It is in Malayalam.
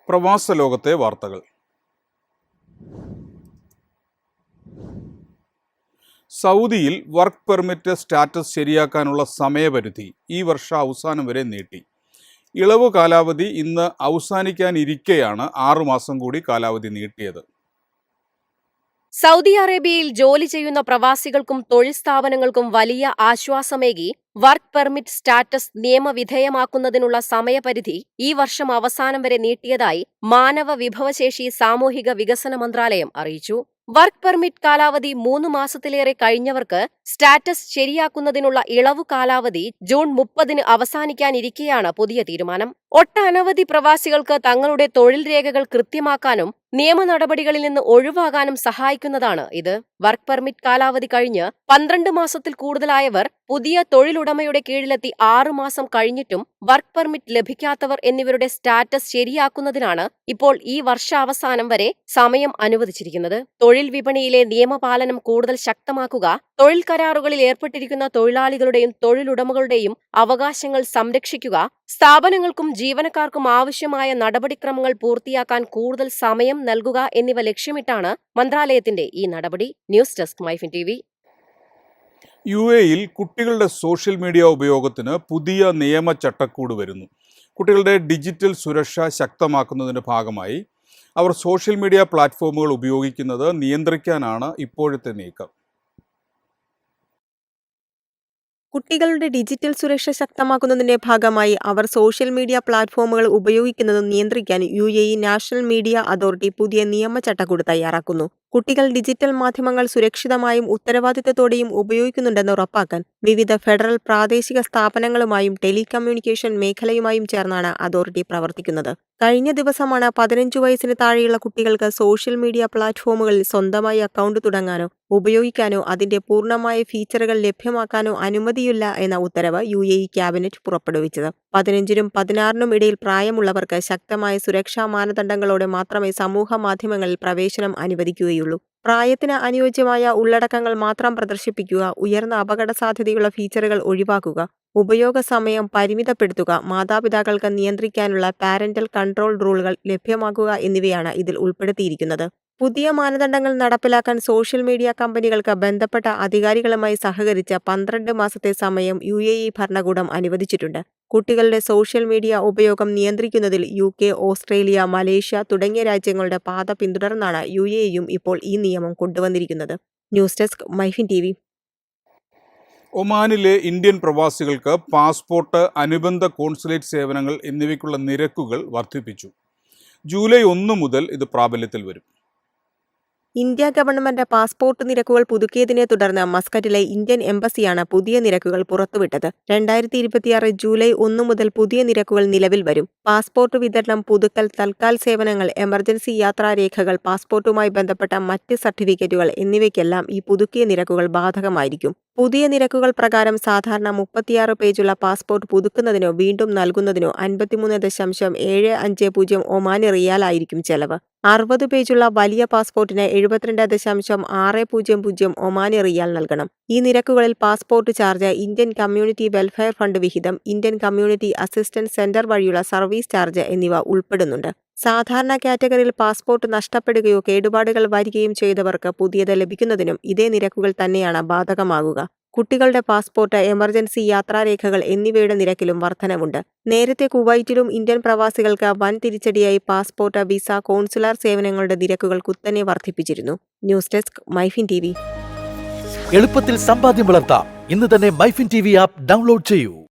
പ്രവാസ ലോകത്തെ വാർത്തകൾ. സൗദിയിൽ വർക്ക് പെർമിറ്റ് സ്റ്റാറ്റസ് ശരിയാക്കാനുള്ള സമയപരിധി ഈ വർഷം അവസാനം വരെ നീട്ടി. ഇളവ് കാലാവധി ഇന്ന് അവസാനിക്കാനിരിക്കെയാണ് 6 മാസം കൂടി കാലാവധി നീട്ടിയത്. സൗദി അറേബ്യയിൽ ജോലി ചെയ്യുന്ന പ്രവാസികൾക്കും തൊഴിൽ സ്ഥാപനങ്ങൾക്കും വലിയ ആശ്വാസമേകി വർക്ക് പെർമിറ്റ് സ്റ്റാറ്റസ് നിയമവിധേയമാക്കുന്നതിനുള്ള സമയപരിധി ഈ വർഷം അവസാനം വരെ നീട്ടിയതായി മാനവ വിഭവശേഷി സാമൂഹിക വികസന മന്ത്രാലയം അറിയിച്ചു. വർക്ക് പെർമിറ്റ് കാലാവധി 3 മാസത്തിലേറെ കഴിഞ്ഞവർക്ക് സ്റ്റാറ്റസ് ശരിയാക്കുന്നതിനുള്ള ഇളവു കാലാവധി ജൂൺ 30-ന് അവസാനിക്കാനിരിക്കെയാണ് പുതിയ തീരുമാനം. ഒട്ടനവധി പ്രവാസികൾക്ക് തങ്ങളുടെ തൊഴിൽ രേഖകൾ കൃത്യമാക്കാനും നിയമ നടപടികളിൽ നിന്ന് ഒഴിവാകാനും സഹായിക്കുന്നതാണ് ഇത്. വർക്ക് പെർമിറ്റ് കാലാവധി കഴിഞ്ഞ് 12 മാസത്തിൽ കൂടുതലായവർ, പുതിയ തൊഴിലുടമയുടെ കീഴിലെത്തി 6 മാസം കഴിഞ്ഞിട്ടും വർക്ക് പെർമിറ്റ് ലഭിക്കാത്തവർ എന്നിവരുടെ സ്റ്റാറ്റസ് ശരിയാക്കുന്നതിനാണ് ഇപ്പോൾ ഈ വർഷാവസാനം വരെ സമയം അനുവദിച്ചിരിക്കുന്നത്. തൊഴിൽ വിപണിയിലെ നിയമപാലനം കൂടുതൽ ശക്തമാക്കുക, തൊഴിൽ കരാറുകളിൽ ഏർപ്പെട്ടിരിക്കുന്ന തൊഴിലാളികളുടെയും തൊഴിലുടമകളുടെയും അവകാശങ്ങൾ സംരക്ഷിക്കുക, സ്ഥാപനങ്ങൾക്കും ജീവനക്കാർക്കും ആവശ്യമായ നടപടിക്രമങ്ങൾ പൂർത്തിയാക്കാൻ കൂടുതൽ സമയം നൽകുക എന്നിവ ലക്ഷ്യമിട്ടാണ് മന്ത്രാലയത്തിന്റെ ഈ നടപടി. News desk MyFin TV. UAE-യിൽ കുട്ടികളുടെ സോഷ്യൽ മീഡിയ ഉപയോഗത്തിന് പുതിയ നിയമ ചട്ടക്കൂട് വരുന്നു. കുട്ടികളുടെ ഡിജിറ്റൽ സുരക്ഷ ശക്തമാക്കുന്നതിന്റെ ഭാഗമായി അവർ സോഷ്യൽ മീഡിയ പ്ലാറ്റ്ഫോമുകൾ ഉപയോഗിക്കുന്നത് നിയന്ത്രിക്കാനാണ് ഇപ്പോഴത്തെ നീക്കം. കുട്ടികളുടെ ഡിജിറ്റൽ സുരക്ഷ ശക്തമാക്കുന്നതിന്റെ ഭാഗമായി അവർ സോഷ്യൽ മീഡിയ പ്ലാറ്റ്ഫോമുകൾ ഉപയോഗിക്കുന്നത് നിയന്ത്രിക്കാൻ UAE നാഷണൽ മീഡിയ അതോറിറ്റി പുതിയ നിയമ ചട്ടക്കൂട് തയ്യാറാക്കുന്നു. കുട്ടികൾ ഡിജിറ്റൽ മാധ്യമങ്ങൾ സുരക്ഷിതമായും ഉത്തരവാദിത്തത്തോടെയും ഉപയോഗിക്കുന്നുണ്ടെന്ന് ഉറപ്പാക്കാൻ വിവിധ ഫെഡറൽ, പ്രാദേശിക സ്ഥാപനങ്ങളുമായും ടെലികമ്മ്യൂണിക്കേഷൻ മേഖലയുമായും ചേർന്നാണ് അതോറിറ്റി പ്രവർത്തിക്കുന്നത്. കഴിഞ്ഞ ദിവസമാണ് 15 വയസ്സിന് താഴെയുള്ള കുട്ടികൾക്ക് സോഷ്യൽ മീഡിയ പ്ലാറ്റ്ഫോമുകളിൽ സ്വന്തമായി അക്കൗണ്ട് തുടങ്ങാനോ ഉപയോഗിക്കാനോ അതിന്റെ പൂർണ്ണമായ ഫീച്ചറുകൾ ലഭ്യമാക്കാനോ അനുമതിയില്ല എന്ന ഉത്തരവ് UAE ക്യാബിനറ്റ് പുറപ്പെടുവിച്ചത്. 15-നും 16-നും ഇടയിൽ പ്രായമുള്ളവർക്ക് ശക്തമായ സുരക്ഷാ മാനദണ്ഡങ്ങളോടെ മാത്രമേ സമൂഹ മാധ്യമങ്ങളിൽ പ്രവേശനം അനുവദിക്കുകയുള്ളൂ. പ്രായത്തിന് അനുയോജ്യമായ ഉള്ളടക്കങ്ങൾ മാത്രം പ്രദർശിപ്പിക്കുക, ഉയർന്ന അപകട സാധ്യതയുള്ള ഫീച്ചറുകൾ ഒഴിവാക്കുക, ഉപയോഗ സമയം പരിമിതപ്പെടുത്തുക, മാതാപിതാക്കൾക്ക് നിയന്ത്രിക്കാനുള്ള പാരന്റൽ കൺട്രോൾ റൂളുകൾ ലഭ്യമാക്കുക എന്നിവയാണ് ഇതിൽ ഉൾപ്പെടുത്തിയിരിക്കുന്നത്. പുതിയ മാനദണ്ഡങ്ങൾ നടപ്പിലാക്കാൻ സോഷ്യൽ മീഡിയ കമ്പനികൾക്ക് ബന്ധപ്പെട്ട അധികാരികളുമായി സഹകരിച്ച 12 മാസത്തെ സമയം UAE ഭരണകൂടം അനുവദിച്ചിട്ടുണ്ട്. കുട്ടികളുടെ സോഷ്യൽ മീഡിയ ഉപയോഗം നിയന്ത്രിക്കുന്നതിൽ UK, ഓസ്ട്രേലിയ, മലേഷ്യ തുടങ്ങിയ രാജ്യങ്ങളുടെ പാത പിന്തുടർന്നാണ് UAEയും ഇപ്പോൾ ഈ നിയമം കൊണ്ടുവന്നിരിക്കുന്നത്. News desk MyFin TV. ഒമാനിലെ ഇന്ത്യൻ പ്രവാസികൾക്ക് പാസ്പോർട്ട്, അനുബന്ധ കോൺസുലേറ്റ് സേവനങ്ങൾ എന്നിവയ്ക്കുള്ള നിരക്കുകൾ വർദ്ധിപ്പിച്ചു. ജൂലൈ 1 മുതൽ ഇത് പ്രാബല്യത്തിൽ വരും. ഇന്ത്യ ഗവൺമെന്റ് പാസ്പോർട്ട് നിരക്കുകൾ പുതുക്കിയതിനെ തുടർന്ന് മസ്കറ്റിലെ ഇന്ത്യൻ എംബസിയാണ് പുതിയ നിരക്കുകൾ പുറത്തുവിട്ടത്. 2026 ജൂലൈ 1 മുതൽ പുതിയ നിരക്കുകൾ നിലവിൽ വരും. പാസ്പോർട്ട് വിതരണം, പുതുക്കൽ, തൽക്കാൽ സേവനങ്ങൾ, എമർജൻസി യാത്രാരേഖകൾ, പാസ്പോർട്ടുമായി ബന്ധപ്പെട്ട മറ്റ് സർട്ടിഫിക്കറ്റുകൾ എന്നിവയ്ക്കെല്ലാം ഈ പുതുക്കിയ നിരക്കുകൾ ബാധകമായിരിക്കും. പുതിയ നിരക്കുകൾ പ്രകാരം സാധാരണ 36 പേജുള്ള പാസ്പോർട്ട് പുതുക്കുന്നതിനോ വീണ്ടും നൽകുന്നതിനോ 53.750 ഒമാനി റിയാലായിരിക്കും ചെലവ്. 60 പേജുള്ള വലിയ പാസ്പോർട്ടിന് 72.600 ഒമാനി റിയാൽ നൽകണം. ഈ നിരക്കുകളിൽ passport charge, Indian community welfare fund വിഹിതം, ഇന്ത്യൻ കമ്മ്യൂണിറ്റി അസിസ്റ്റൻസ് സെന്റർ വഴിയുള്ള സർവീസ് ചാർജ് എന്നിവ ഉൾപ്പെടുന്നുണ്ട്. സാധാരണ കാറ്റഗറിയിൽ പാസ്പോർട്ട് നഷ്ടപ്പെടുകയോ കേടുപാടുകൾ വരികയും ചെയ്തവർക്ക് പുതിയത് ലഭിക്കുന്നതിനും ഇതേ നിരക്കുകൾ തന്നെയാണ് ബാധകമാകുക. കുട്ടികളുടെ പാസ്പോർട്ട്, എമർജൻസി യാത്രാരേഖകൾ എന്നിവയുടെ നിരക്കിലും വർധനവുണ്ട്. നേരത്തെ കുവൈറ്റിലും ഇന്ത്യൻ പ്രവാസികൾക്ക് വൻ തിരിച്ചടിയായി പാസ്പോർട്ട്, വിസ, കോൺസുലാർ സേവനങ്ങളുടെ നിരക്കുകൾ കുത്തനെ വർദ്ധിപ്പിച്ചിരുന്നു. News desk MyFin TV. എളുപ്പത്തിൽ സമ്പാദ്യം വളർത്താം. ഇന്ന് തന്നെ മൈഫിൻ TV ആപ്പ് ഡൗൺലോഡ് ചെയ്യൂ.